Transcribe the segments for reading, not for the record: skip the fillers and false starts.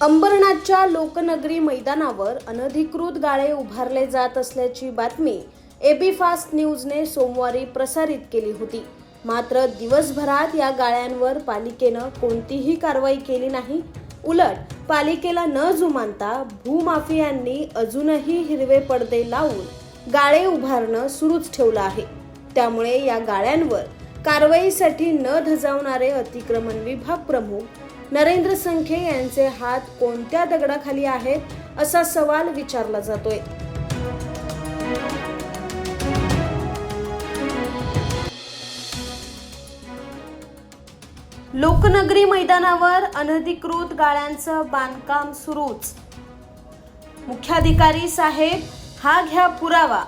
अंबरनाथच्या लोकनगरी मैदानावर अनधिकृत गाळे उभारले जात असल्याची बातमी एबी फास्ट न्यूजने सोमवारी प्रसारित केली होती. मात्र दिवसभरात या गाळ्यांवर पालिकेनं कोणतीही कारवाई केली नाही. उलट पालिकेला न जुमानता भूमाफियांनी अजूनही हिरवे पडदे लावून गाळे उभारणं सुरूच ठेवलं आहे. त्यामुळे या गाळ्यांवर कारवाईसाठी न धजावणारे अतिक्रमण विभाग प्रमुख नरेंद्र संखे यांचे हात कोणत्या दगडाखाली आहेत असा सवाल विचारला जातोय. लोकनगरी मैदानावर अनधिकृत गाळ्यांचं बांधकाम सुरूच. मुख्याधिकारी साहेब, हा घ्या पुरावा.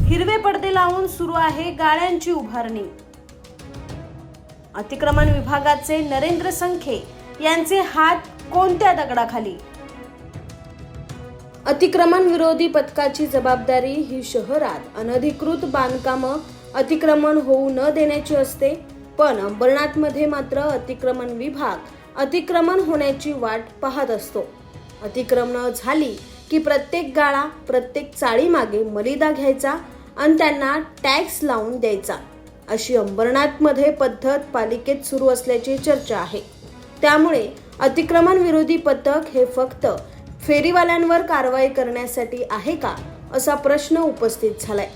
हिरवे पडदे लावून सुरू आहे गाळ्यांची उभारणी. अतिक्रमण विभागाचे नरेंद्र संखे यांचे हात कोणत्या दगडाखाली? अतिक्रमण विरोधी पथकाची जबाबदारी ही शहरात अनधिकृत बांधकामं अतिक्रमण होऊ न देण्याची असते. पण अंबरनाथमध्ये मात्र अतिक्रमण विभाग अतिक्रमण होण्याची वाट पाहत असतो. अतिक्रमण झाली की प्रत्येक गाळा, प्रत्येक चाळीमागे मलिदा घ्यायचा आणि त्यांना टॅक्स लावून द्यायचा. अशी अंबरनाथमध्ये पद्धत पालिकेत सुरू असल्याची चर्चा आहे. त्यामुळे अतिक्रमण विरोधी पथक हे फक्त फेरीवाल्यांवर कारवाई करण्यासाठी आहे का, असा प्रश्न उपस्थित झालाय.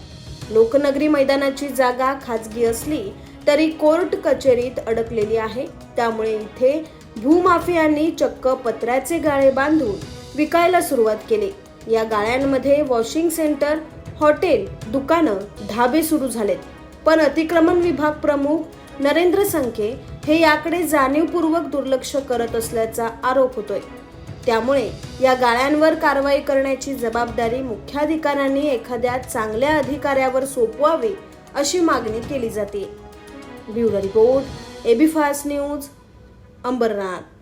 लोकनगरी मैदानाची जागा खाजगी असली तरी कोर्ट कचेरीत अडकलेली आहे. त्यामुळे इथे भूमाफियांनी चक्क पत्र्याचे गाळे बांधून विकायला सुरुवात केली. या गाळ्यांमध्ये वॉशिंग सेंटर, हॉटेल, दुकानं, ढाबे सुरू झालेत. पण अतिक्रमण विभाग प्रमुख नरेंद्र संखे हे याकडे जाणीवपूर्वक दुर्लक्ष करत असल्याचा आरोप होतोय. त्यामुळे या गाळ्यांवर कारवाई करण्याची जबाबदारी मुख्याधिकाऱ्यांनी एखाद्या चांगल्या अधिकाऱ्यावर सोपवावी अशी मागणी केली जाते. Bureau report, AB fast news, Ambernath.